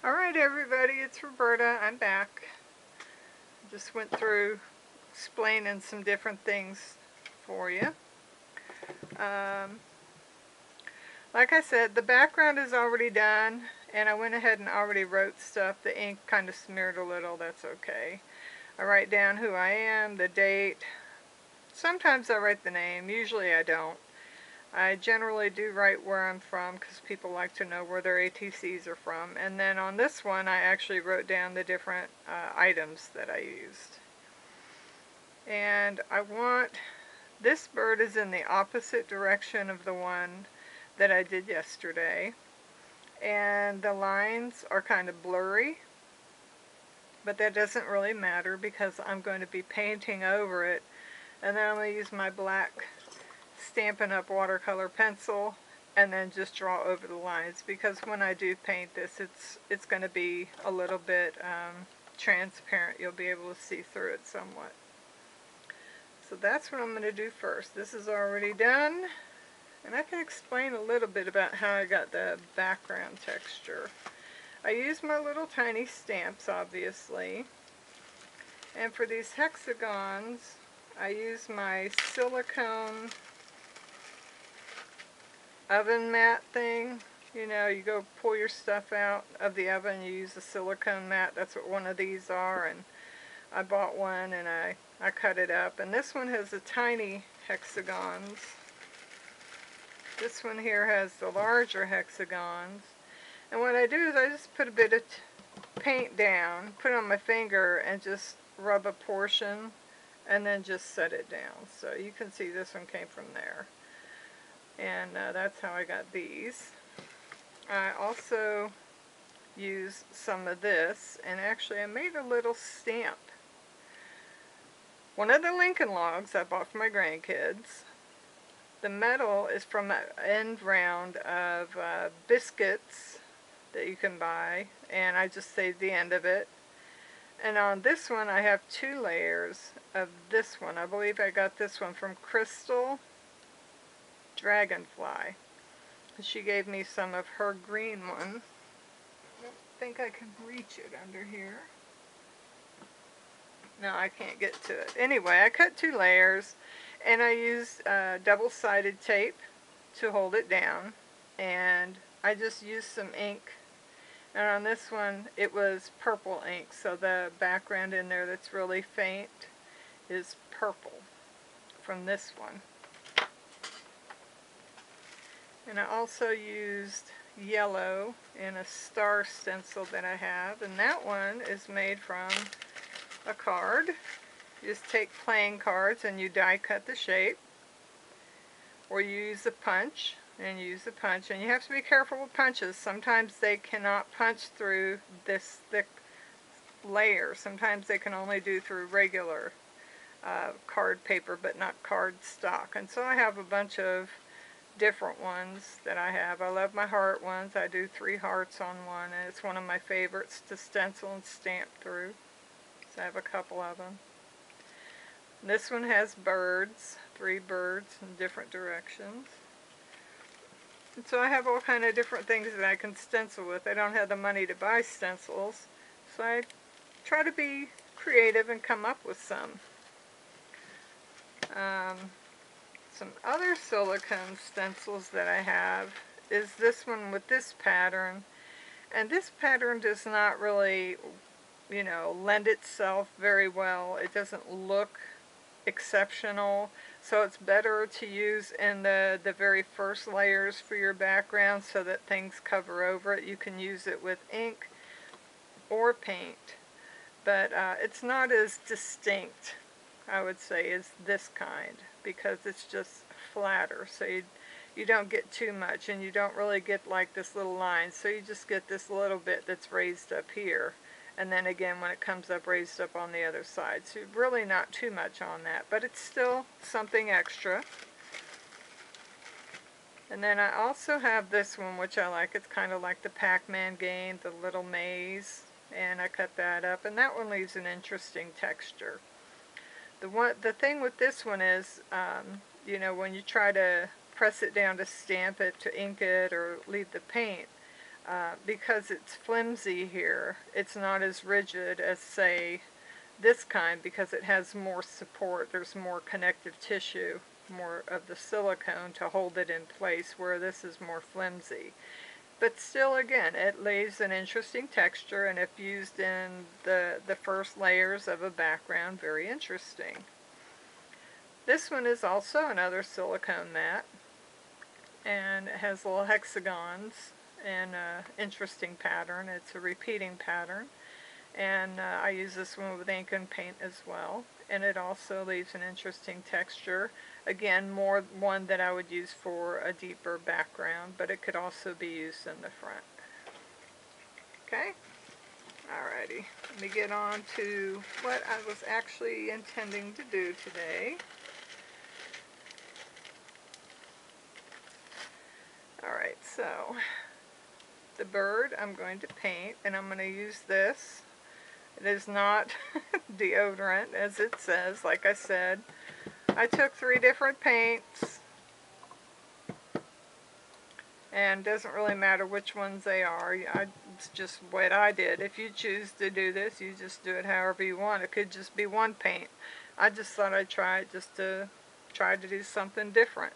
Alright everybody, it's Roberta. I'm back. Just went through explaining some different things for you. Like I said, the background is already done, and I went ahead and already wrote stuff. The ink kind of smeared a little, that's okay. I write down who I am, the date. Sometimes I write the name, usually I don't. I generally do write where I'm from because people like to know where their ATCs are from. And then on this one, I actually wrote down the different items that I used. And I want, this bird is in the opposite direction of the one that I did yesterday. And the lines are kind of blurry. But that doesn't really matter because I'm going to be painting over it. And then I'm going to use my black Stampin' Up! Watercolor pencil and then just draw over the lines, because when I do paint this, it's going to be a little bit transparent. You'll be able to see through it somewhat. So that's what I'm going to do first. This is already done, and I can explain a little bit about how I got the background texture. I use my little tiny stamps, obviously, and for these hexagons I use my silicone oven mat thing. You know, you go pull your stuff out of the oven, you use a silicone mat. That's what one of these are, and I bought one and I cut it up. And this one has the tiny hexagons. This one here has the larger hexagons. And what I do is I just put a bit of paint down, put it on my finger, and just rub a portion, and then just set it down. So you can see this one came from there. And that's how I got these. I also used some of this, and actually I made a little stamp. One of the Lincoln logs I bought for my grandkids. The metal is from an end round of biscuits that you can buy, and I just saved the end of it. And on this one I have 2 layers of this one. I believe I got this one from Crystal Dragonfly. She gave me some of her green one. I don't think I can reach it under here. No, I can't get to it. Anyway, I cut 2 layers, and I used double-sided tape to hold it down, and I just used some ink. And on this one it was purple ink, so the background in there that's really faint is purple from this one. And I also used yellow in a star stencil that I have, and that one is made from a card. You just take playing cards and you die cut the shape, or you use a punch and use a punch. And you have to be careful with punches. Sometimes they cannot punch through this thick layer. Sometimes they can only do through regular card paper, but not card stock. And so I have a bunch of different ones that I have. I love my heart ones. I do 3 hearts on one, and it's one of my favorites to stencil and stamp through. So I have a couple of them. This one has birds, 3 birds in different directions. And so I have all kind of different things that I can stencil with. I don't have the money to buy stencils, so I try to be creative and come up with some. Some other silicone stencils that I have is this one with this pattern, and this pattern does not really, you know, lend itself very well. It doesn't look exceptional, so it's better to use in the very first layers for your background so that things cover over it. You can use it with ink or paint, but it's not as distinct, I would say, as this kind, because it's just flatter, so you don't get too much, and you don't really get like this little line, so you just get this little bit that's raised up here, and then again when it comes up, raised up on the other side. So really not too much on that, but it's still something extra. And then I also have this one, which I like. It's kind of like the Pac-Man game, the little maze, and I cut that up, and that one leaves an interesting texture. The thing with this one is, you know, when you try to press it down to stamp it, to ink it, or leave the paint, because it's flimsy here, it's not as rigid as, say, this kind, because it has more support. There's more connective tissue, more of the silicone to hold it in place, where this is more flimsy. But still, again, it leaves an interesting texture, and if used in the first layers of a background, very interesting. This one is also another silicone mat, and it has little hexagons and an interesting pattern. It's a repeating pattern, and I use this one with ink and paint as well, and it also leaves an interesting texture. Again, more one that I would use for a deeper background, but it could also be used in the front. Okay? Alrighty, let me get on to what I was actually intending to do today. Alright, so the bird I'm going to paint, and I'm going to use this. It is not deodorant, as it says. Like I said, I took 3 different paints, and it doesn't really matter which ones they are. It's just what I did. If you choose to do this, you just do it however you want. It could just be one paint. I just thought I'd try it just to try to do something different.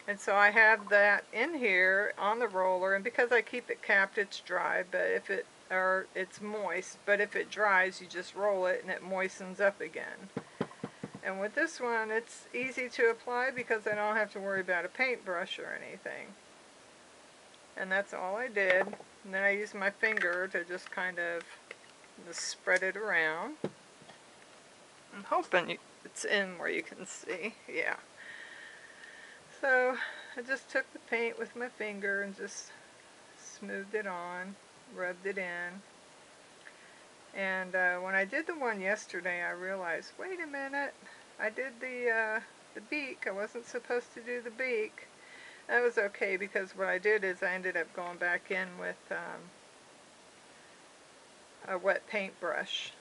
And so I have that in here on the roller, and because I keep it capped, it's dry, but if it, or it's moist, but if it dries, you just roll it and it moistens up again. And with this one, it's easy to apply because I don't have to worry about a paintbrush or anything. And that's all I did. And then I used my finger to just kind of spread it around. I'm hoping it's in where you can see. Yeah. So I just took the paint with my finger and just smoothed it on, rubbed it in. And when I did the one yesterday, I realized, wait a minute, I did the beak. I wasn't supposed to do the beak. That was okay, because what I did is I ended up going back in with a wet paintbrush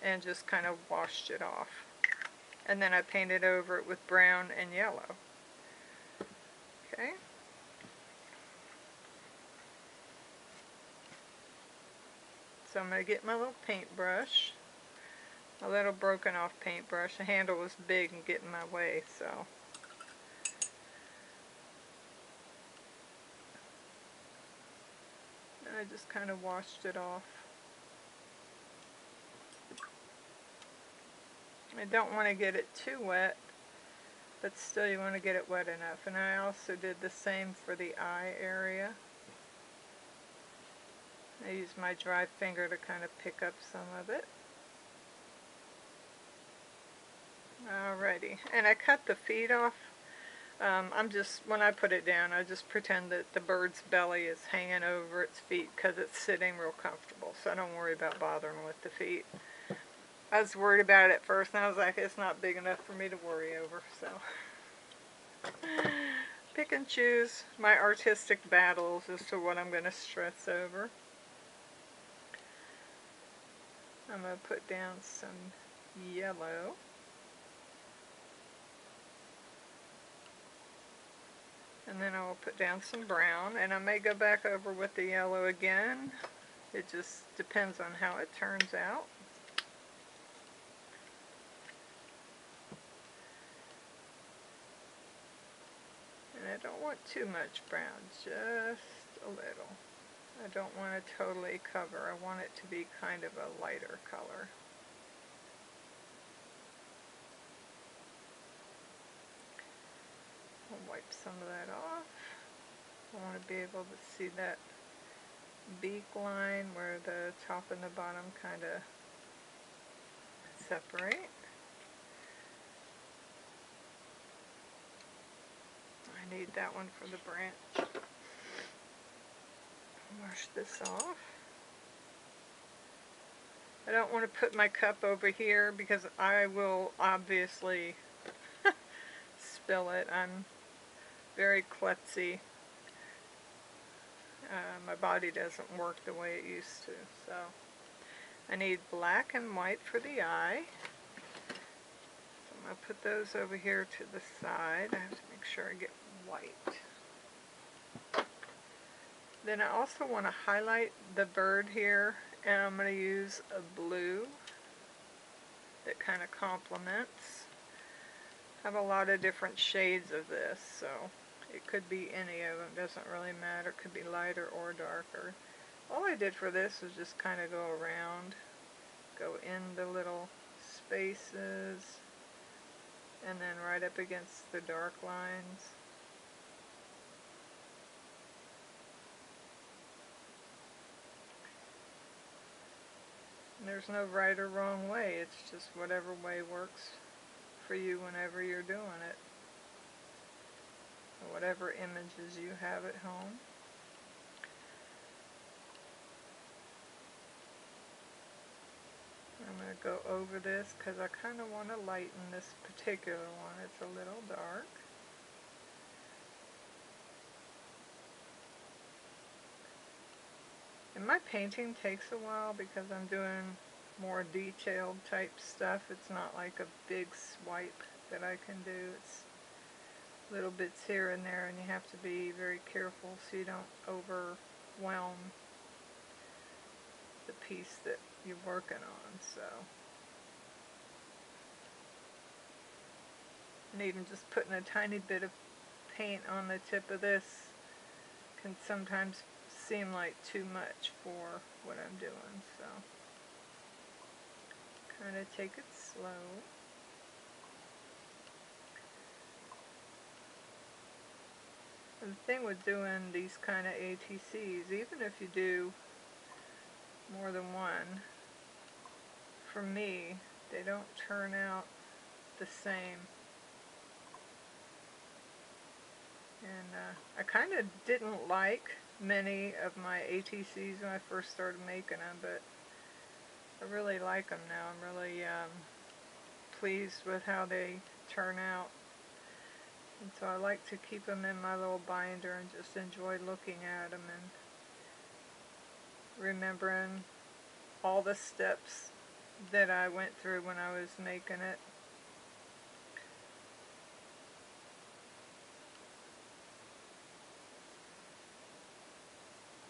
and just kind of washed it off. And then I painted over it with brown and yellow. Okay. So I'm going to get my little paintbrush, a little broken off paintbrush. The handle was big and getting in my way, so. And I just kind of washed it off. I don't want to get it too wet, but still you want to get it wet enough. And I also did the same for the eye area. I used my dry finger to kind of pick up some of it. Alrighty, and I cut the feet off. When I put it down, I just pretend that the bird's belly is hanging over its feet because it's sitting real comfortable, so I don't worry about bothering with the feet. I was worried about it at first, and I was like, it's not big enough for me to worry over, so. Pick and choose my artistic battles as to what I'm going to stress over. I'm going to put down some yellow. And then I will put down some brown, and I may go back over with the yellow again. It just depends on how it turns out. And I don't want too much brown, just a little. I don't want to totally cover. I want it to be kind of a lighter color. I'll wipe some of that off. I want to be able to see that beak line where the top and the bottom kind of separate. I need that one for the branch. Wash this off. I don't want to put my cup over here because I will obviously spill it. I'm very klutzy. My body doesn't work the way it used to, so I need black and white for the eye. So I'm going to put those over here to the side. I have to make sure I get white. Then I also want to highlight the bird here, and I'm going to use a blue that kind of complements. I have a lot of different shades of this, so it could be any of them, doesn't really matter. It could be lighter or darker. All I did for this was just kind of go around, go in the little spaces, and then right up against the dark lines. And there's no right or wrong way, it's just whatever way works for you whenever you're doing it, or whatever images you have at home. I'm going to go over this because I kind of want to lighten this particular one. It's a little dark. And my painting takes a while because I'm doing more detailed type stuff. It's not like a big swipe that I can do. It's little bits here and there, and you have to be very careful so you don't overwhelm the piece that you're working on. So, and even just putting a tiny bit of paint on the tip of this can sometimes seem like too much for what I'm doing. So, kind of take it slow. And the thing with doing these kind of ATCs, even if you do more than one, for me, they don't turn out the same. And I kind of didn't like many of my ATCs when I first started making them, but I really like them now. I'm really pleased with how they turn out. And so I like to keep them in my little binder and just enjoy looking at them and remembering all the steps that I went through when I was making it.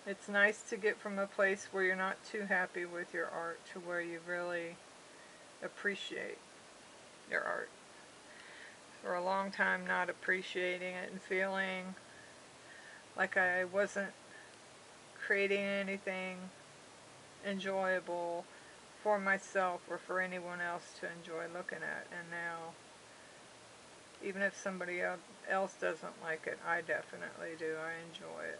It's nice to get from a place where you're not too happy with your art to where you really appreciate your art. For a long time not appreciating it and feeling like I wasn't creating anything enjoyable for myself or for anyone else to enjoy looking at. And now, even if somebody else doesn't like it, I definitely do. I enjoy it.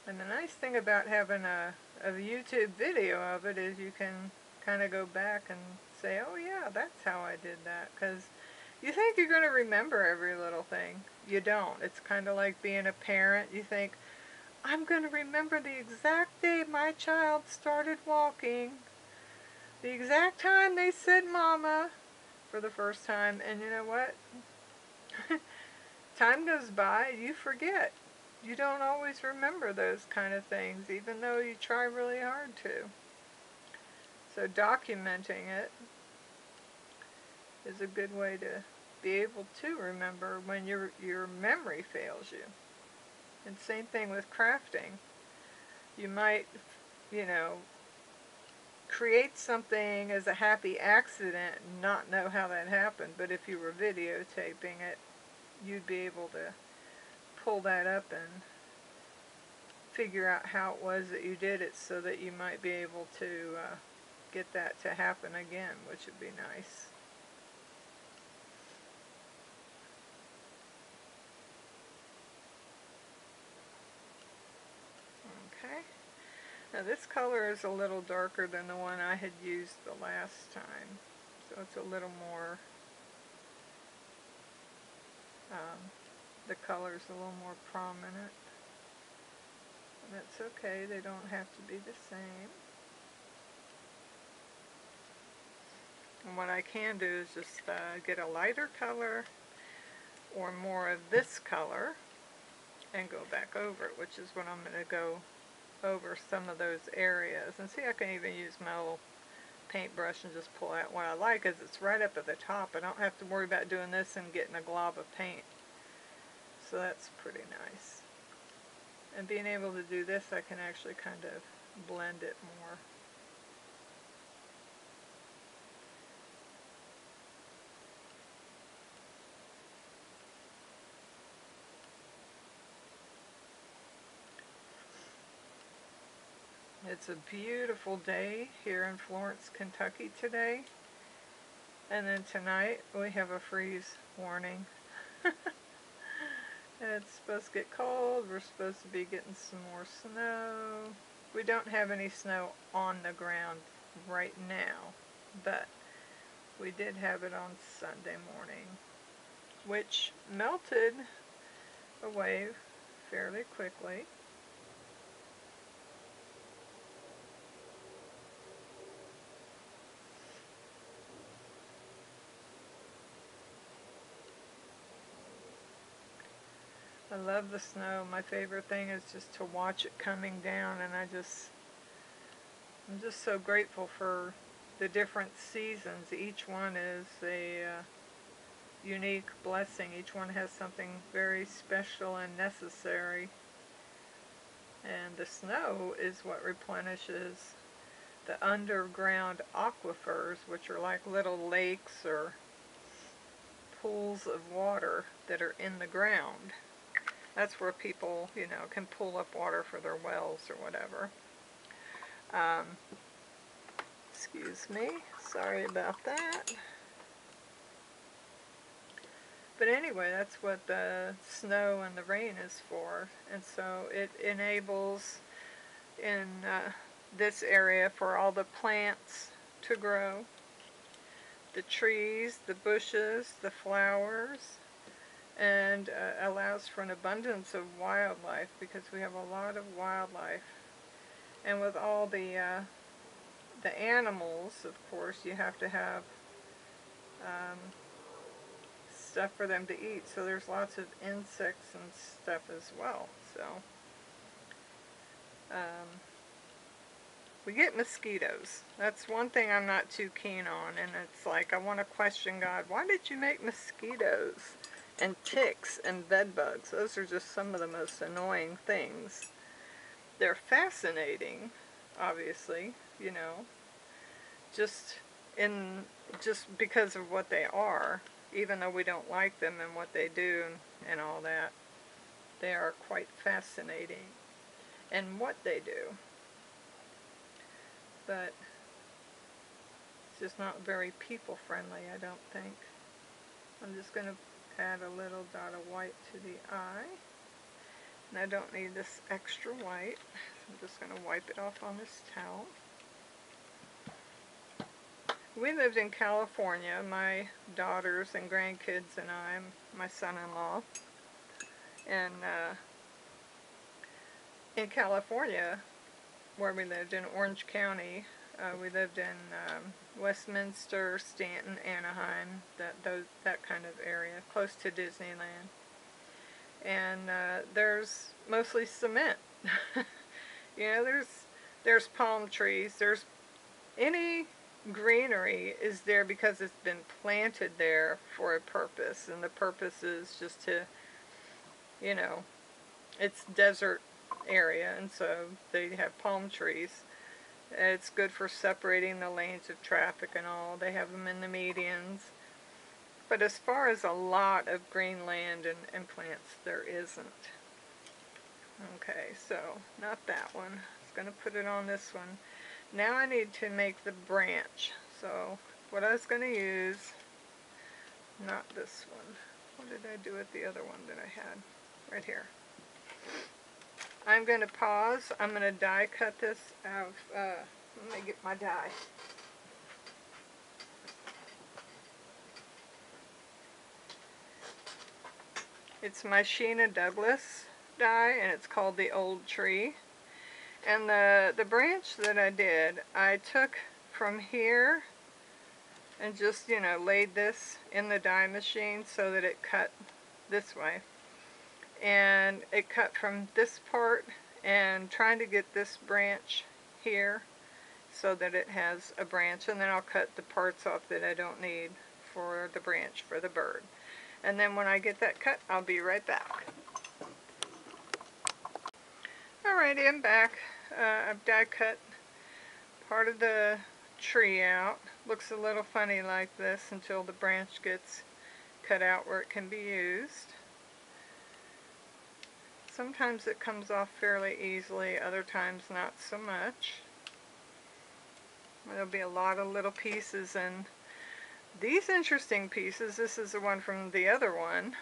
And the nice thing about having a YouTube video of it is you can kind of go back and say, oh yeah, that's how I did that. Because you think you're going to remember every little thing. You don't. It's kind of like being a parent. You think, I'm going to remember the exact day my child started walking, the exact time they said mama for the first time. And you know what? Time goes by, you forget. You don't always remember those kind of things, even though you try really hard to. So documenting it is a good way to be able to remember when your memory fails you. And same thing with crafting. You might, create something as a happy accident and not know how that happened, but if you were videotaping it, you'd be able to pull that up and figure out how it was that you did it so that you might be able to get that to happen again, which would be nice. Okay. Now this color is a little darker than the one I had used the last time, so it's a little more, the color's a little more prominent. And that's okay, they don't have to be the same. And what I can do is just get a lighter color or more of this color and go back over it, which is what I'm going to go over some of those areas. And see, I can even use my little paintbrush and just pull out what I like, because it's right up at the top. I don't have to worry about doing this and getting a glob of paint. So that's pretty nice. And being able to do this, I can actually kind of blend it more. It's a beautiful day here in Florence, Kentucky today. And then tonight we have a freeze warning. It's supposed to get cold. We're supposed to be getting some more snow. We don't have any snow on the ground right now, but we did have it on Sunday morning, which melted away fairly quickly. I love the snow. My favorite thing is just to watch it coming down, and I'm just so grateful for the different seasons. Each one is a unique blessing. Each one has something very special and necessary. And the snow is what replenishes the underground aquifers, which are like little lakes or pools of water that are in the ground. That's where people, you know, can pull up water for their wells or whatever. Excuse me, sorry about that. But anyway, that's what the snow and the rain is for. And so it enables in this area for all the plants to grow, the trees, the bushes, the flowers, and allows for an abundance of wildlife, because we have a lot of wildlife. And with all the animals, of course, you have to have stuff for them to eat. So there's lots of insects and stuff as well. So we get mosquitoes. That's one thing I'm not too keen on, and it's like I want to question God. Why did you make mosquitoes and ticks and bed bugs? Those are just some of the most annoying things. They're fascinating, obviously, you know, just because of what they are, even though we don't like them and what they do and all that. They are quite fascinating in what they do. But it's just not very people-friendly, I don't think. I'm just going to add a little dot of white to the eye. And I don't need this extra white, so I'm just going to wipe it off on this towel. We lived in California, my daughters and grandkids and I, my son-in-law. And in California, where we lived in Orange County, we lived in Westminster, Stanton, Anaheim, that kind of area, close to Disneyland. And there's mostly cement. You know, there's palm trees. There's any greenery is there because it's been planted there for a purpose, and the purpose is just to, you know, it's desert area, and so they have palm trees. It's good for separating the lanes of traffic and all. They have them in the medians. But as far as a lot of green land and plants, there isn't. Okay, so not that one. I was going to put it on this one. Now I need to make the branch. So what I was going to use, not this one. What did I do with the other one that I had? Right here. I'm going to pause. I'm going to die cut this out. Let me get my die. It's my Sheena Douglas die, and it's called the Old Tree. And the branch that I did, I took from here and just, you know, laid this in the die machine so that it cut this way. And it cut from this part, and trying to get this branch here so that it has a branch, and then I'll cut the parts off that I don't need for the branch for the bird. And then when I get that cut, I'll be right back. Alrighty, I'm back. I've die cut part of the tree out. Looks a little funny like this until the branch gets cut out where it can be used. Sometimes it comes off fairly easily, other times not so much. There'll be a lot of little pieces, and these interesting pieces, this is the one from the other one.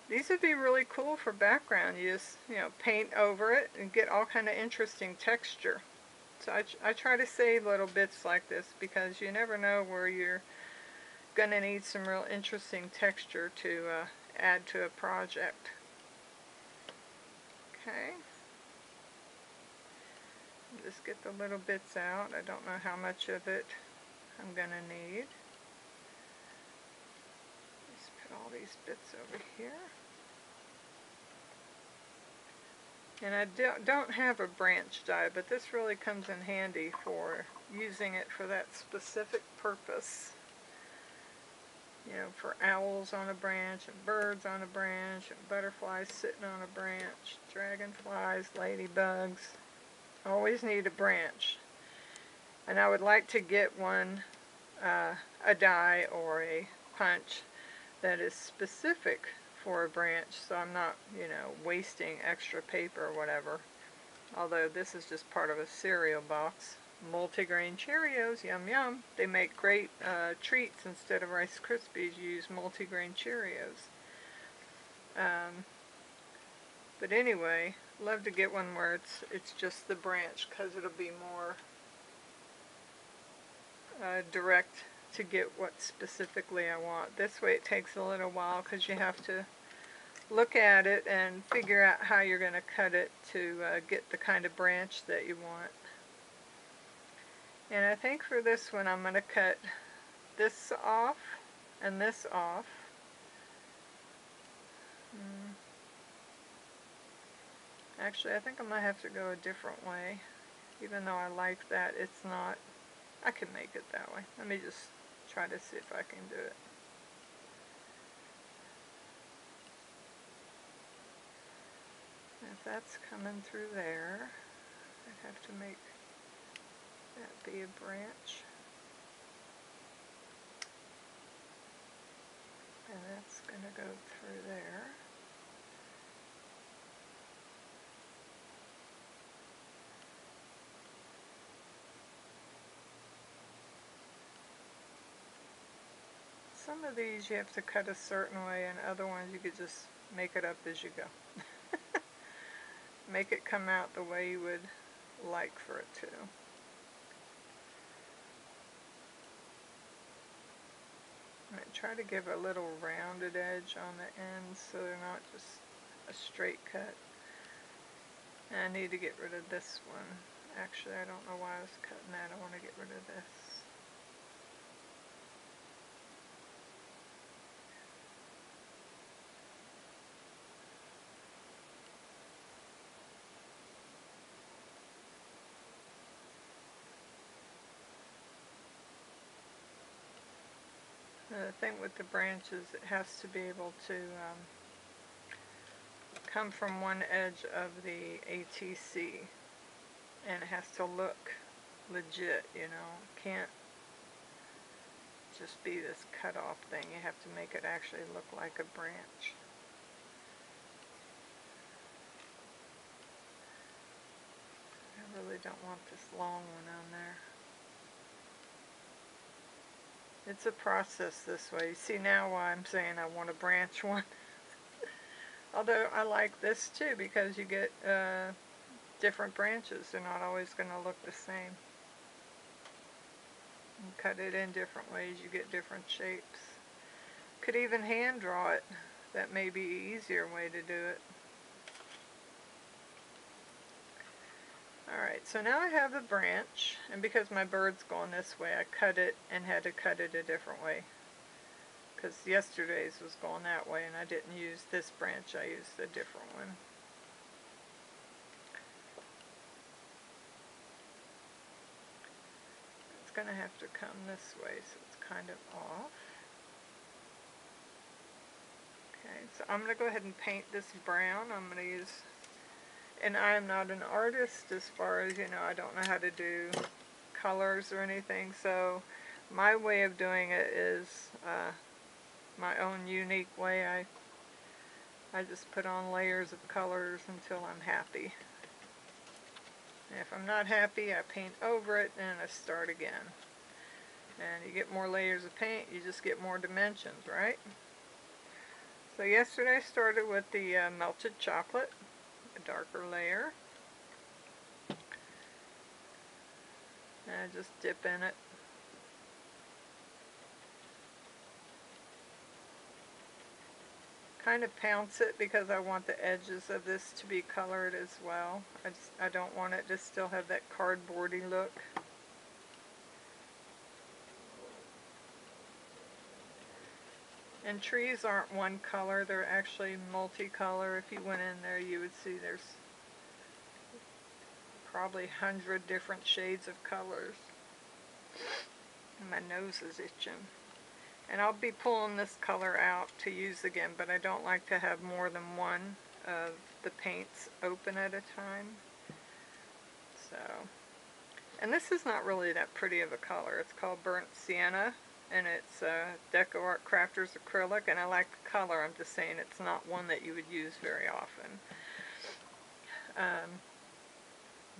These would be really cool for background. You just, paint over it and get all kind of interesting texture. So I try to save little bits like this because you never know where you're going to need some real interesting texture to add to a project. Okay. Just get the little bits out. I don't know how much of it I'm going to need. Just put all these bits over here. And I don't have a branch die, but this really comes in handy for using it for that specific purpose. For owls on a branch, and birds on a branch, and butterflies sitting on a branch, dragonflies, ladybugs. Always need a branch. And I would like to get one, a die or a punch that is specific for a branch, so I'm not, wasting extra paper or whatever. Although this is just part of a cereal box. Multigrain Cheerios, yum yum. They make great treats. Instead of Rice Krispies, you use multigrain Cheerios. But anyway, love to get one where it's just the branch, because it'll be more direct to get what specifically I want. This way it takes a little while because you have to look at it and figure out how you're going to cut it to get the kind of branch that you want. And I think for this one I'm going to cut this off and this off. Actually, I think I'm going to have to go a different way. Even though I like that, it's not. I can make it that way. Let me just try to see if I can do it. If that's coming through there, I'd have to make that be a branch. And that's going to go through there. Some of these you have to cut a certain way, and other ones you could just make it up as you go. Make it come out the way you would like for it to. I try to give a little rounded edge on the ends so they're not just a straight cut. And I need to get rid of this one. Actually, I don't know why I was cutting that. I want to get rid of this. The thing with the branches, it has to be able to come from one edge of the ATC, and it has to look legit, Can't just be this cut off thing. You have to make it actually look like a branch. I really don't want this long one on there. It's a process this way. You see now why I'm saying I want a branch one. Although I like this too, because you get different branches. They're not always going to look the same. You cut it in different ways, you get different shapes. Could even hand draw it. That may be an easier way to do it. Alright, so now I have a branch, and because my bird's going this way, I cut it and had to cut it a different way. Because yesterday's was going that way, and I didn't use this branch, I used a different one. It's going to have to come this way, so it's kind of off. Okay, so I'm going to go ahead and paint this brown. I'm going to use And I am not an artist as far as, you know, I don't know how to do colors or anything, so my way of doing it is my own unique way. I just put on layers of colors until I'm happy. And if I'm not happy, I paint over it and I start again. And you get more layers of paint, you just get more dimensions, right? So yesterday I started with the melted chocolate, a darker layer. And I just dip in it. Kind of pounce it because I want the edges of this to be colored as well. I don't want it to still have that cardboardy look. And trees aren't one color, they're actually multicolor. If you went in there, you would see there's probably 100 different shades of colors. And my nose is itching. And I'll be pulling this color out to use again, but I don't like to have more than one of the paints open at a time. So, and this is not really that pretty of a color. It's called Burnt Sienna, and it's Deco Art Crafters acrylic, and I like the color. I'm just saying it's not one that you would use very often.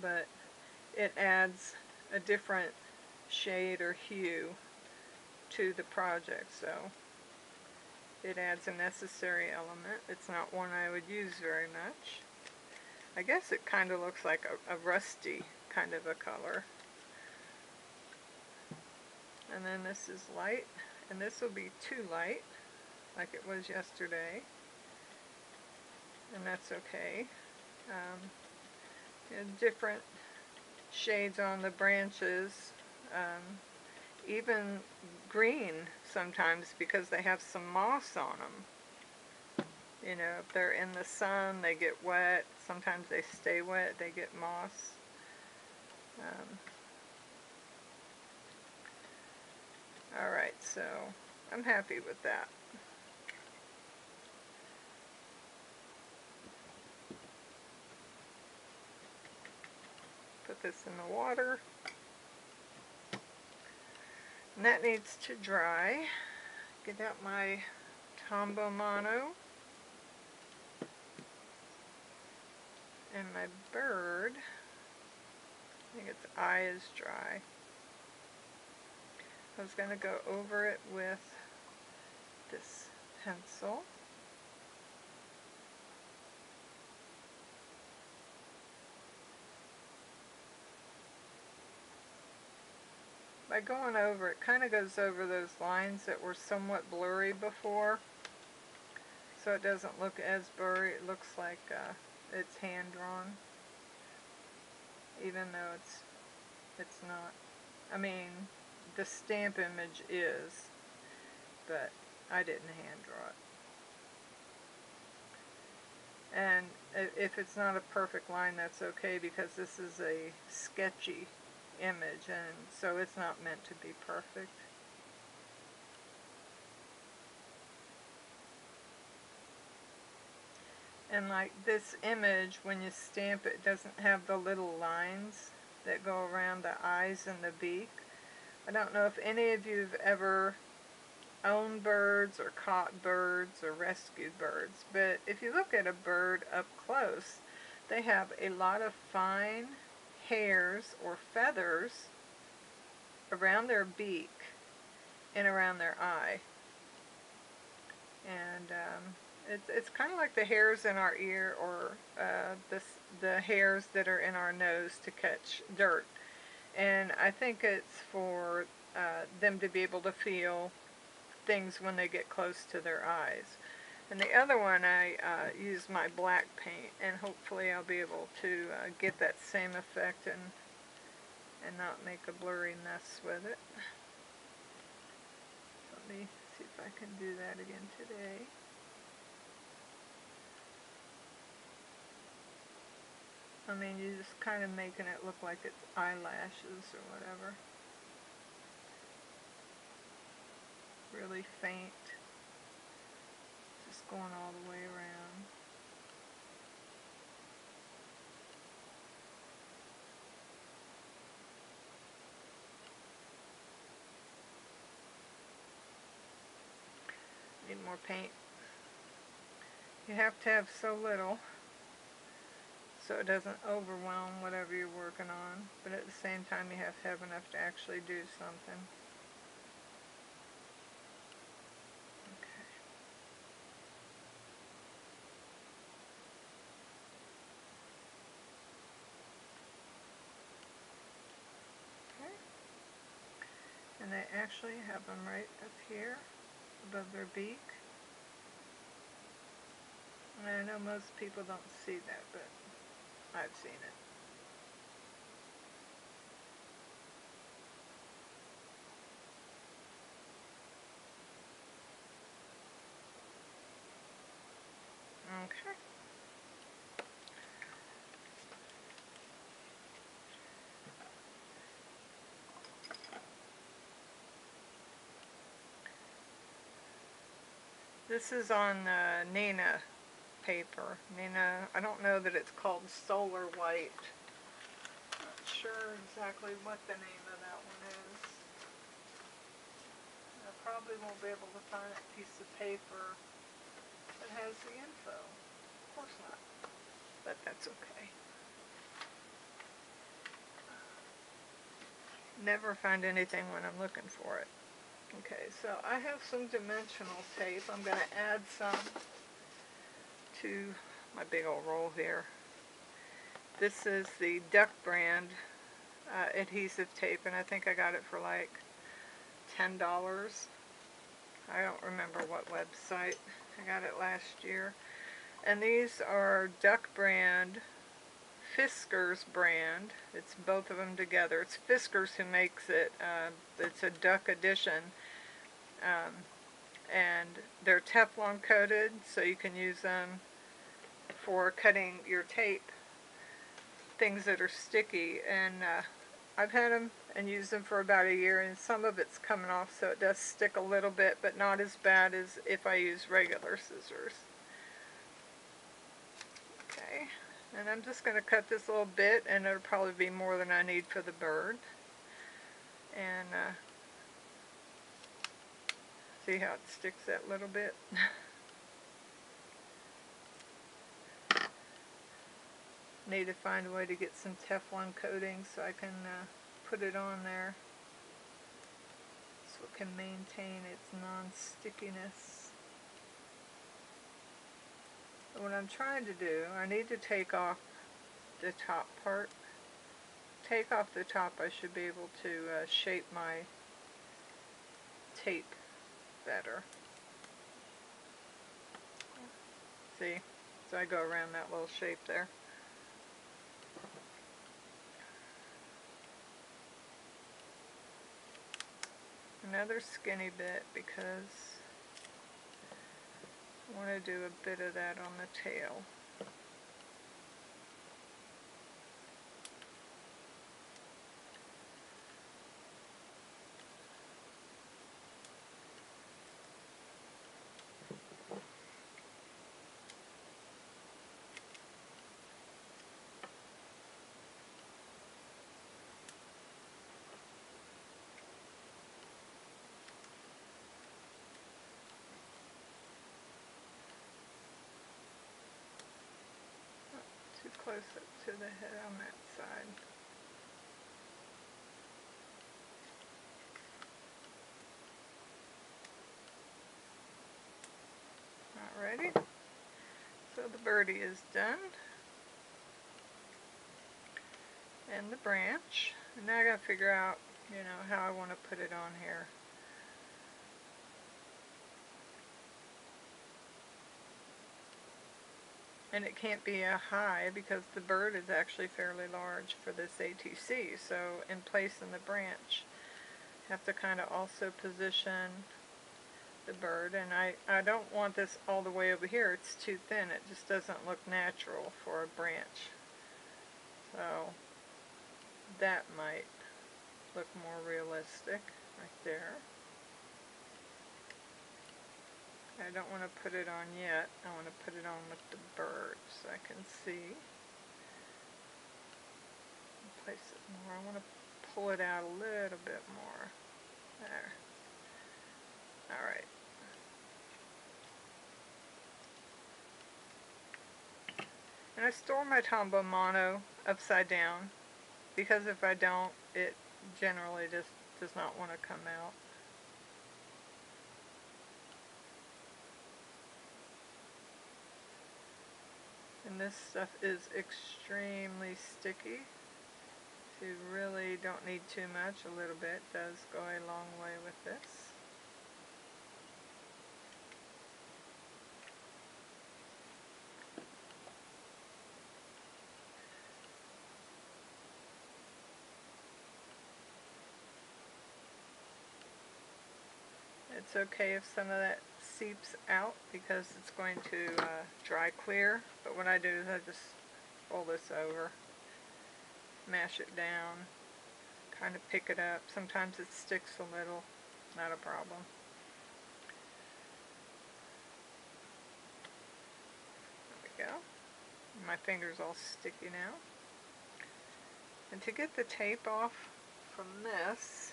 But it adds a different shade or hue to the project, so it adds a necessary element. It's not one I would use very much. I guess it kind of looks like a rusty kind of a color. And then this is light, and this will be too light, like it was yesterday, and that's okay. Different shades on the branches, even green sometimes because they have some moss on them. You know, if they're in the sun, they get wet. Sometimes they stay wet, they get moss. Alright, so I'm happy with that. Put this in the water. And that needs to dry. Get out my Tombow Mono. And my bird, I think its eye is dry. I was going to go over it with this pencil. By going over it, kind of goes over those lines that were somewhat blurry before, so it doesn't look as blurry. It looks like it's hand drawn, even though it's not. I mean, the stamp image is, but I didn't hand draw it. And if it's not a perfect line, that's okay, because this is a sketchy image, and so it's not meant to be perfect. And like this image, when you stamp it, doesn't have the little lines that go around the eyes and the beak. I don't know if any of you have ever owned birds or caught birds or rescued birds, but if you look at a bird up close, they have a lot of fine hairs or feathers around their beak and around their eye. And it's kind of like the hairs in our ear, or the hairs that are in our nose to catch dirt. And I think it's for them to be able to feel things when they get close to their eyes. And the other one, I use my black paint, and hopefully I'll be able to get that same effect and not make a blurry mess with it. Let me see if I can do that again today. I mean, you're just kind of making it look like it's eyelashes or whatever. Really faint. Just going all the way around. more paint. You have to have so little so it doesn't overwhelm whatever you're working on, but at the same time you have to have enough to actually do something. Okay. And they actually have them right up here above their beak. And I know most people don't see that, but I've seen it. Okay. This is on Nina paper. Nina, I don't know that it's called Solar White. Not sure exactly what the name of that one is. I probably won't be able to find a piece of paper that has the info. Of course not. But that's okay. Never find anything when I'm looking for it. Okay, so I have some dimensional tape. I'm going to add some to my big old roll here. This is the Duck brand adhesive tape, and I think I got it for like $10. I don't remember what website. I got it last year. And these are Duck brand, Fiskars brand. It's both of them together. It's Fiskars who makes it. It's a Duck edition. And they're Teflon coated, so you can use them for cutting your tape, things that are sticky. And I've had them and used them for about a year, and some of it's coming off, so it does stick a little bit, but not as bad as if I use regular scissors. Okay, and I'm just going to cut this little bit, and it'll probably be more than I need for the bird. And see how it sticks that little bit? Need to find a way to get some Teflon coating so I can put it on there so it can maintain its non-stickiness. What I'm trying to do, I need to take off the top part. Take off the top, I should be able to shape my tape better. See? So I go around that little shape there. Another skinny bit because I want to do a bit of that on the tail. Too close up to the head on that side. Alrighty, so the birdie is done. And the branch. And now I gotta figure out, you know, how I want to put it on here. And it can't be a high because the bird is actually fairly large for this ATC. So in placing the branch, you have to kind of also position the bird. And I don't want this all the way over here. It's too thin. It just doesn't look natural for a branch. So that might look more realistic right there. I don't want to put it on yet. I want to put it on with the bird so I can see. Place it more. I want to pull it out a little bit more. There. Alright. I store my Tombow Mono upside down because if I don't, it generally just does not want to come out. And this stuff is extremely sticky. So you really don't need too much. A little bit does go a long way with this. It's okay if some of that seeps out because it's going to dry clear, but what I do is I just roll this over, mash it down, kind of pick it up. Sometimes it sticks a little, not a problem. There we go. My finger's all sticky now. And to get the tape off from this,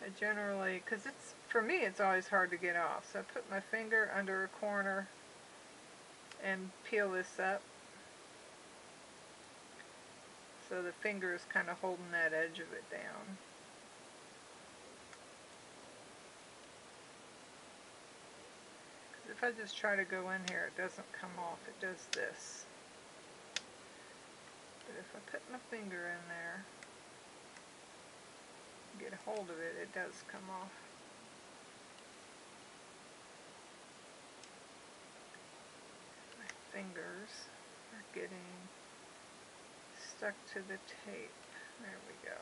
I generally, because it's, for me it's always hard to get off, so I put my finger under a corner and peel this up. So the finger is kind of holding that edge of it down. If I just try to go in here, it doesn't come off, it does this. But if I put my finger in there, get a hold of it, it does come off. My fingers are getting stuck to the tape. There we go.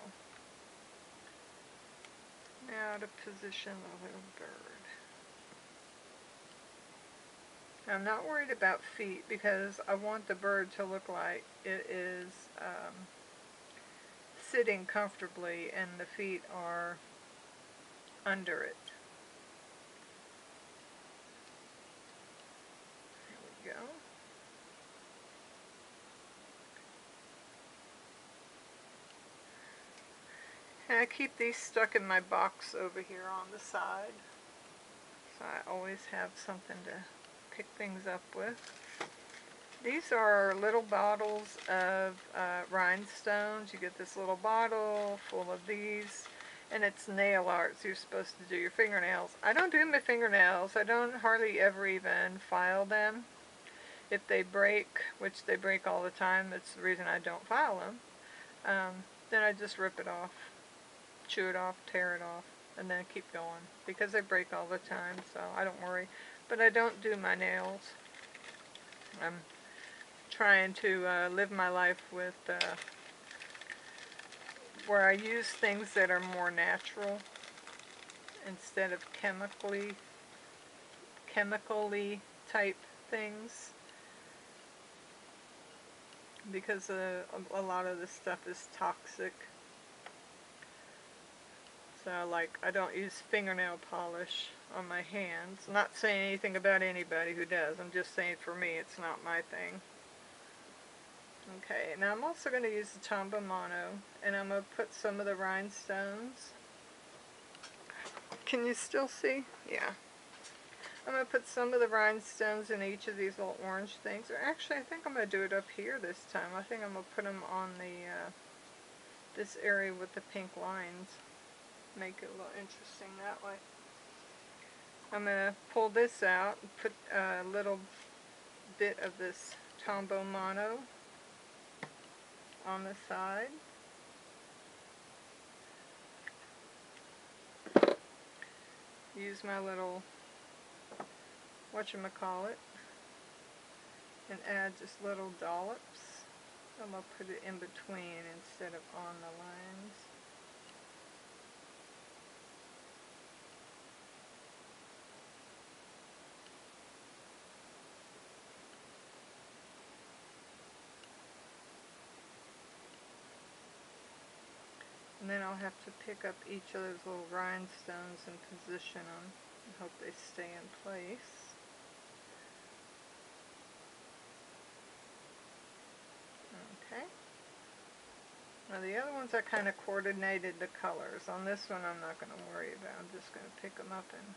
Now to position the little bird. I'm not worried about feet because I want the bird to look like it is sitting comfortably and the feet are under it. There we go. And I keep these stuck in my box over here on the side, so I always have something to pick things up with. These are little bottles of rhinestones. You get this little bottle full of these, and it's nail art, so you're supposed to do your fingernails. I don't do my fingernails. I don't hardly ever even file them. If they break, which they break all the time, that's the reason I don't file them, then I just rip it off, chew it off, tear it off, and then keep going, because they break all the time, so I don't worry. But I don't do my nails. I'm trying to live my life with where I use things that are more natural instead of chemically type things, because a lot of this stuff is toxic. So like, I don't use fingernail polish on my hands. I'm not saying anything about anybody who does. I'm just saying for me it's not my thing. Okay, now I'm also going to use the Tombow Mono, and I'm going to put some of the rhinestones. Can you still see? Yeah. I'm going to put some of the rhinestones in each of these little orange things. Or actually, I think I'm going to do it up here this time. I think I'm going to put them on the this area with the pink lines. Make it a little interesting that way. I'm going to pull this out and put a little bit of this Tombow Mono on the side. Use my little whatchamacallit and add just little dollops. I'm going to put it in between instead of on the lines. And then I'll have to pick up each of those little rhinestones and position them and hope they stay in place. Okay. Now the other ones I kind of coordinated the colors. On this one I'm not going to worry about. I'm just going to pick them up and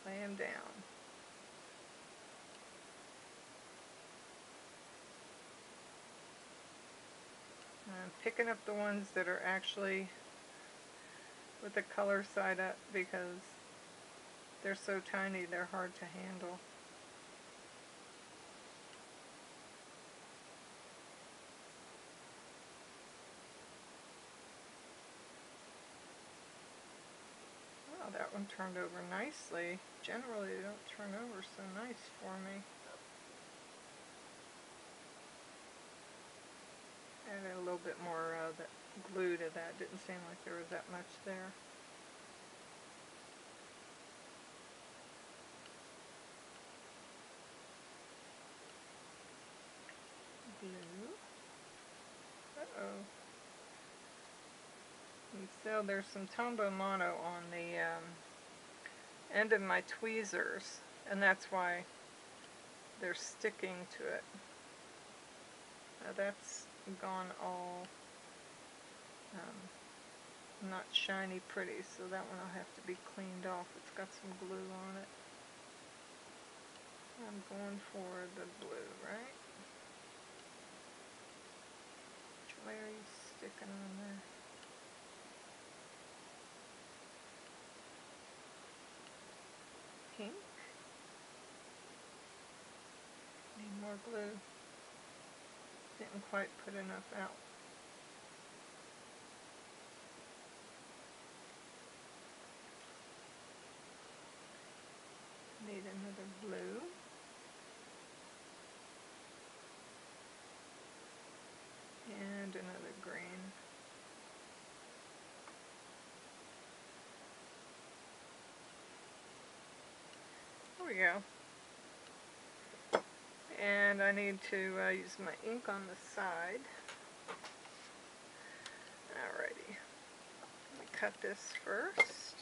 lay them down. picking up the ones that are actually with the color side up because they're so tiny they're hard to handle. Oh, that one turned over nicely. Generally they don't turn over so nice for me. Added a little bit more that glue to that. Didn't seem like there was that much there. Glue. Uh-oh. And so there's some Tombow Mono on the end of my tweezers, and that's why they're sticking to it. Now that's gone all not shiny pretty, so that one will have to be cleaned off. It's got some glue on it. I'm going for the blue, right? Which way are you sticking on there? Pink? Need more glue. Didn't quite put enough out. Need another blue. And another green. There we go. And I need to use my ink on the side. Alrighty. Let me cut this first.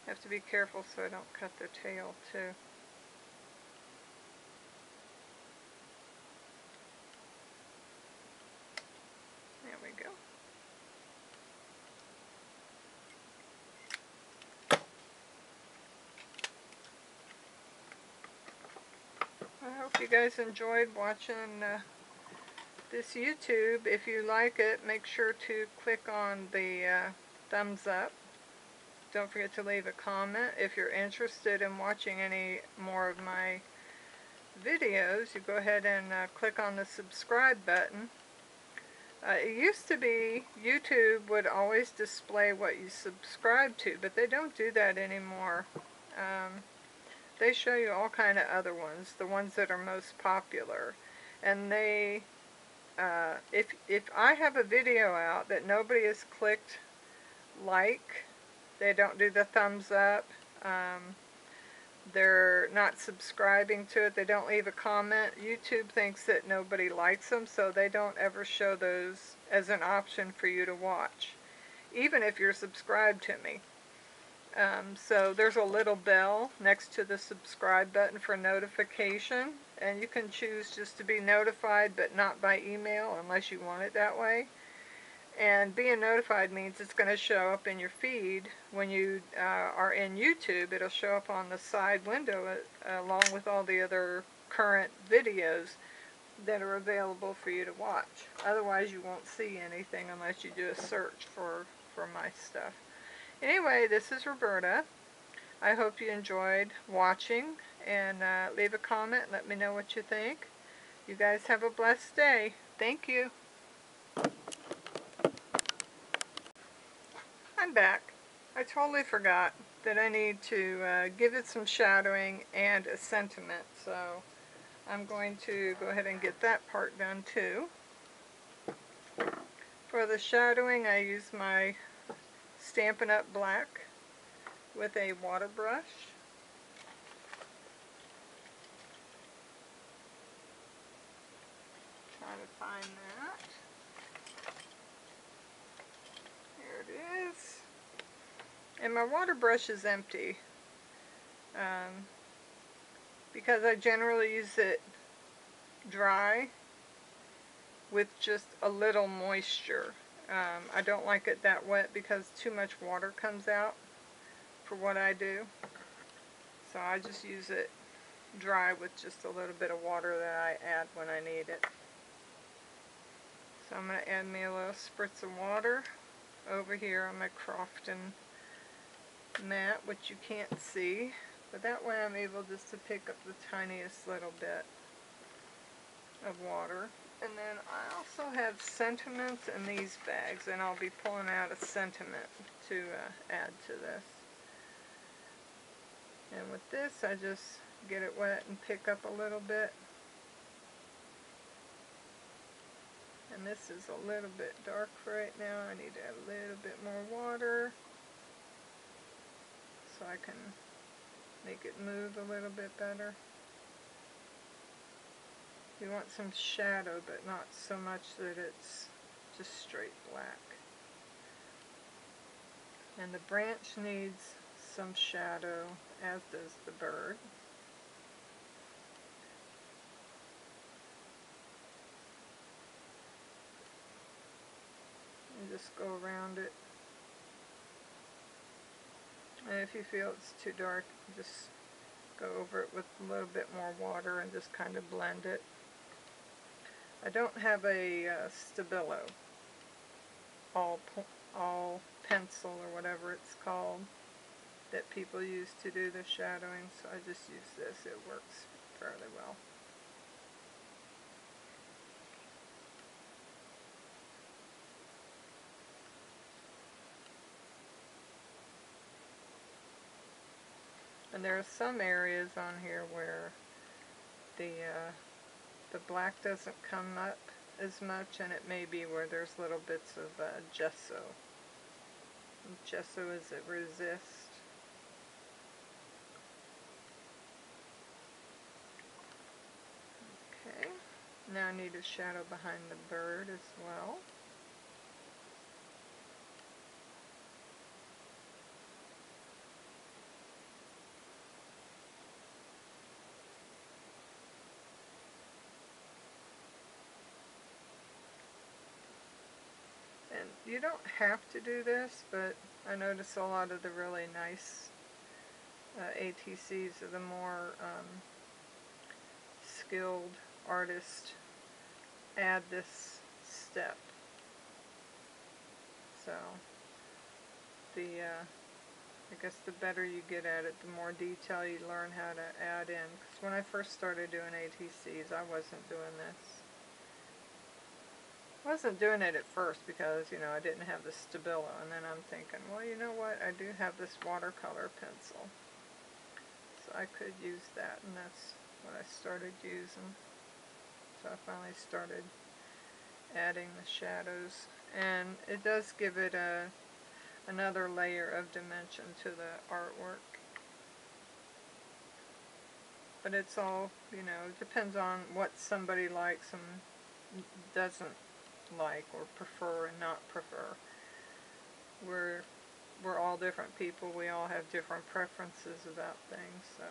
Have to be careful so I don't cut the tail too. There we go. I hope you guys enjoyed watching this YouTube. If you like it, make sure to click on the thumbs up. Don't forget to leave a comment. If you're interested in watching any more of my videos, you go ahead and click on the subscribe button. It used to be YouTube would always display what you subscribe to, but they don't do that anymore. They show you all kind of other ones, the ones that are most popular. And they, if I have a video out that nobody has clicked like, they don't do the thumbs up, they're not subscribing to it, they don't leave a comment, YouTube thinks that nobody likes them, so they don't ever show those as an option for you to watch, even if you're subscribed to me. So there's a little bell next to the subscribe button for notification, and you can choose just to be notified but not by email unless you want it that way. And being notified means it's going to show up in your feed when you are in YouTube. It'll show up on the side window along with all the other current videos that are available for you to watch. Otherwise you won't see anything unless you do a search for my stuff. Anyway, this is Roberta. I hope you enjoyed watching, and leave a comment and let me know what you think. You guys have a blessed day. Thank you. I'm back. I totally forgot that I need to give it some shadowing and a sentiment, so I'm going to go ahead and get that part done too. For the shadowing, I use my Stampin' Up! Black with a water brush. Trying to find that. Here it is. And my water brush is empty because I generally use it dry with just a little moisture. I don't like it that wet because too much water comes out for what I do. So I just use it dry with just a little bit of water that I add when I need it. So I'm going to add me a little spritz of water over here on my Crofton mat, which you can't see, but that way I'm able just to pick up the tiniest little bit of water. And then I also have sentiments in these bags, and I'll be pulling out a sentiment to add to this. And with this, I just get it wet and pick up a little bit. And this is a little bit dark right now. I need to add a little bit more water so I can make it move a little bit better. You want some shadow, but not so much that it's just straight black. And the branch needs some shadow, as does the bird. And just go around it. And if you feel it's too dark, just go over it with a little bit more water and just kind of blend it. I don't have a Stabilo, all pencil or whatever it's called, that people use to do the shadowing, so I just use this. It works fairly well. And there are some areas on here where the black doesn't come up as much, and it may be where there's little bits of gesso. And gesso is it resist. Okay, now I need a shadow behind the bird as well. And you don't have to do this, but I notice a lot of the really nice ATCs are the more skilled artists add this step. So I guess the better you get at it, the more detail you learn how to add in. Because when I first started doing ATCs, I wasn't doing this. I wasn't doing it at first because, you know, I didn't have the Stabilo, and then I'm thinking, well, you know what, I do have this watercolor pencil, so I could use that, and that's what I started using. So I finally started adding the shadows, and it does give it another layer of dimension to the artwork. But it's all, you know, depends on what somebody likes and doesn't like, or prefer and not prefer. We're all different people. We all have different preferences about things. So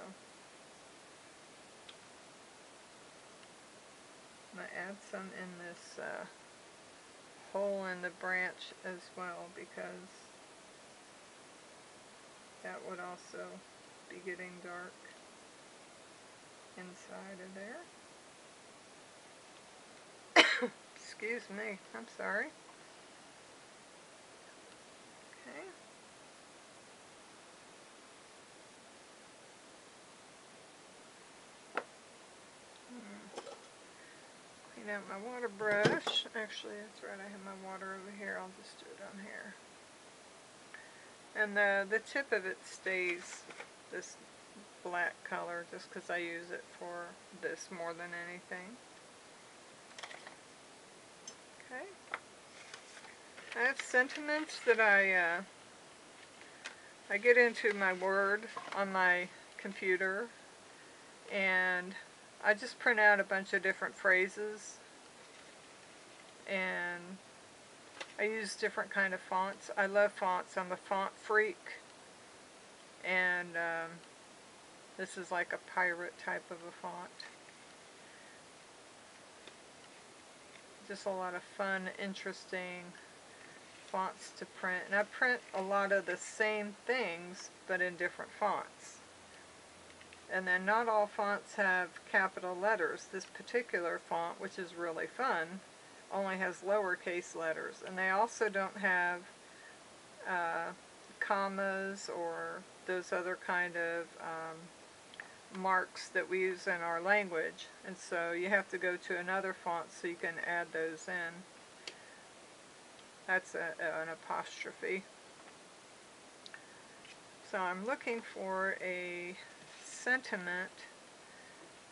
I'm going to add some in this hole in the branch as well, because that would also be getting dark inside of there. Excuse me, I'm sorry. Okay. Clean out my water brush. Actually, that's right, I have my water over here. I'll just do it on here. And the tip of it stays this black color just because I use it for this more than anything. Okay. I have sentiments that I get into my Word on my computer, and I just print out a bunch of different phrases, and I use different kind of fonts. I love fonts. I'm a font freak, and this is like a pirate type of a font. Just a lot of fun, interesting fonts to print. And I print a lot of the same things, but in different fonts. And then not all fonts have capital letters. This particular font, which is really fun, only has lowercase letters, and they also don't have commas or those other kind of marks that we use in our language, and so you have to go to another font so you can add those in. That's an apostrophe. So I'm looking for a sentiment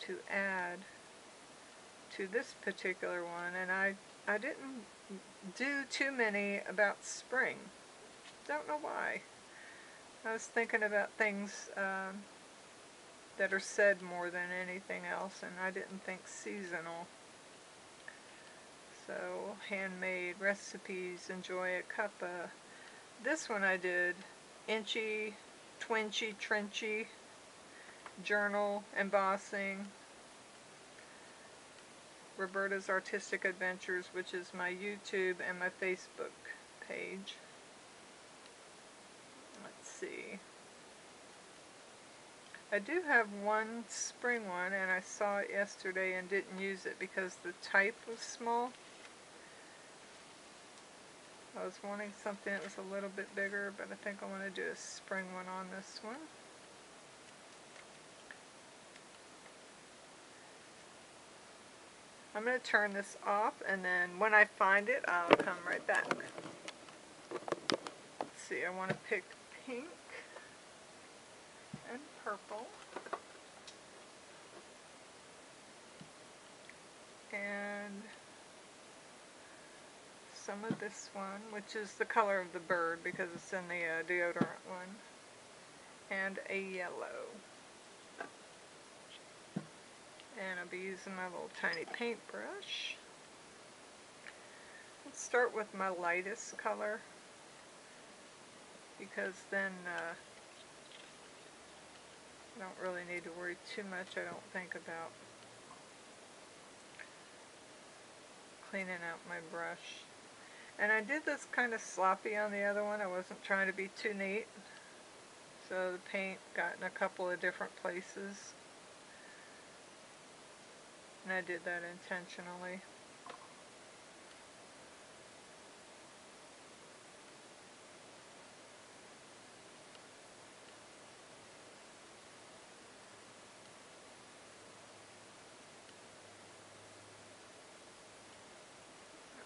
to add to this particular one, and I didn't do too many about spring. Don't know why. I was thinking about things that are said more than anything else, and I didn't think seasonal. So, handmade recipes, enjoy a cuppa. This one I did inchy, twinchy, trenchy, journal, embossing, Roberta's Artistic Adventures, which is my YouTube and my Facebook page. Let's see. I do have one spring one, and I saw it yesterday and didn't use it because the type was small. I was wanting something that was a little bit bigger, but I think I want to do a spring one on this one. I'm going to turn this off, and then when I find it, I'll come right back. Let's see, I want to pick pink and purple. And some of this one, which is the color of the bird because it's in the deodorant one, and a yellow. And I'll be using my little tiny paintbrush. Let's start with my lightest color, because then I don't really need to worry too much, I don't think, about cleaning out my brush. And I did this kind of sloppy on the other one. I wasn't trying to be too neat, so the paint got in a couple of different places, and I did that intentionally.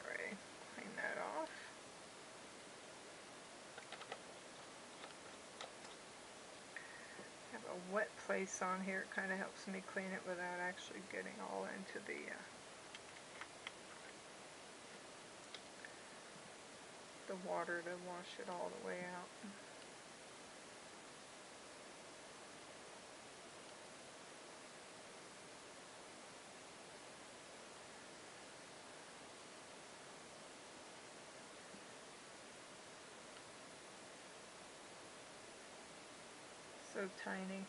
Alright, clean that off. I have a wet place on here. It kind of helps me clean it without actually getting all into the water to wash it all the way out. So tiny.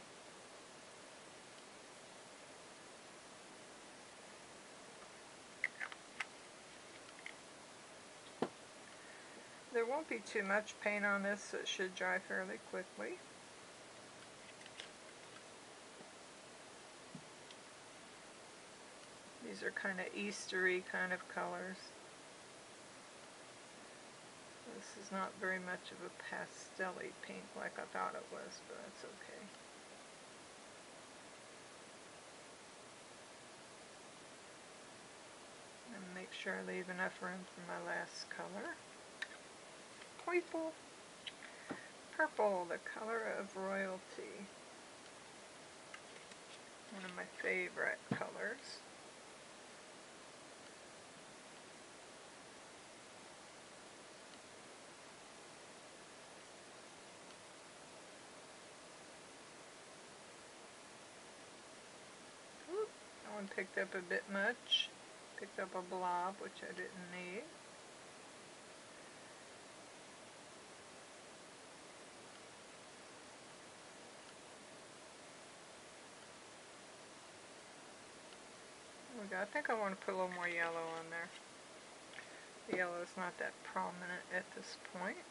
There won't be too much paint on this, so it should dry fairly quickly. These are kind of Eastery kind of colors. This is not very much of a pastel-y pink like I thought it was, but that's okay. And make sure I leave enough room for my last color. Purple. Purple, the color of royalty. One of my favorite colors. Oop, that one picked up a bit much. Picked up a blob, which I didn't need. I think I want to put a little more yellow on there. The yellow is not that prominent at this point.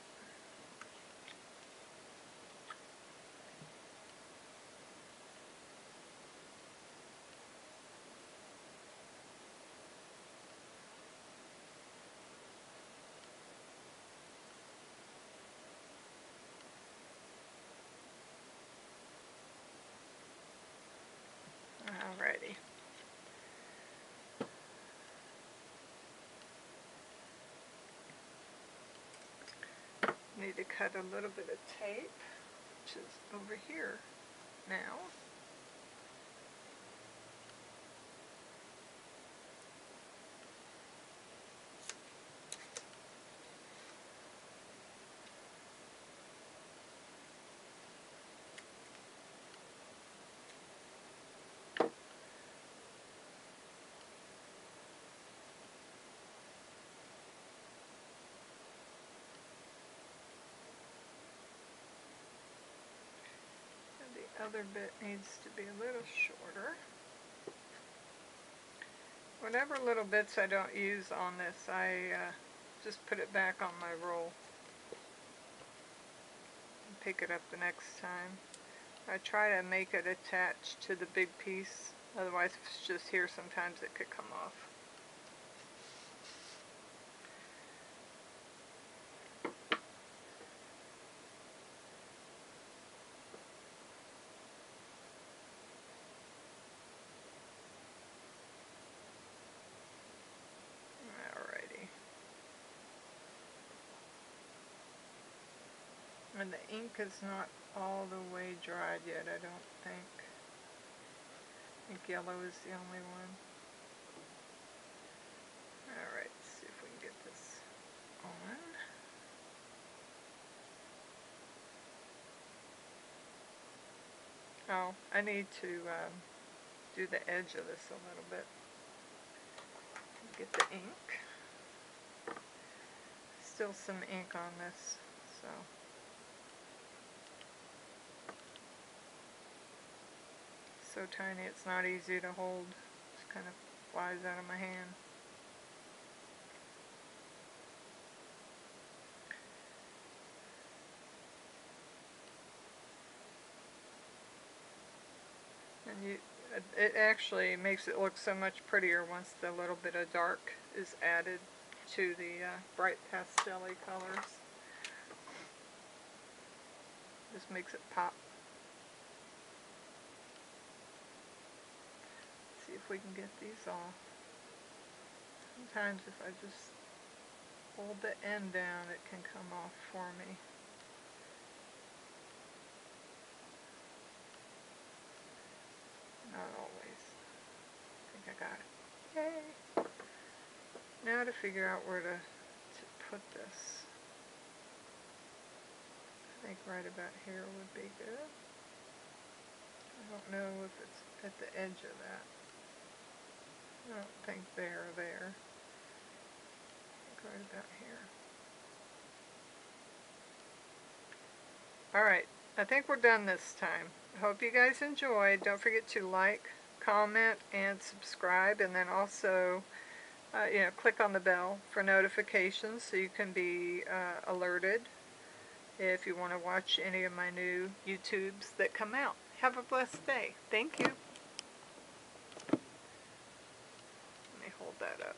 need to cut a little bit of tape, which is over here now. The other bit needs to be a little shorter. Whatever little bits I don't use on this, I just put it back on my roll and pick it up the next time. I try to make it attached to the big piece, otherwise if it's just here sometimes it could come off. And the ink is not all the way dried yet, I don't think. I think yellow is the only one. Alright, let's see if we can get this on. Oh, I need to do the edge of this a little bit. Get the ink. Still some ink on this, so. So tiny it's not easy to hold. It kind of flies out of my hand. And it actually makes it look so much prettier once the little bit of dark is added to the bright pastel-y colors. Just makes it pop. See if we can get these off. Sometimes if I just hold the end down, it can come off for me. Not always. I think I got it. Yay! Now to figure out where to put this. I think right about here would be good. I don't know if it's at the edge of that. I don't think there or there. I think right about here. Alright, I think we're done this time. I hope you guys enjoyed. Don't forget to like, comment, and subscribe, and then also click on the bell for notifications so you can be alerted if you want to watch any of my new YouTubes that come out. Have a blessed day. Thank you. Let me hold that up.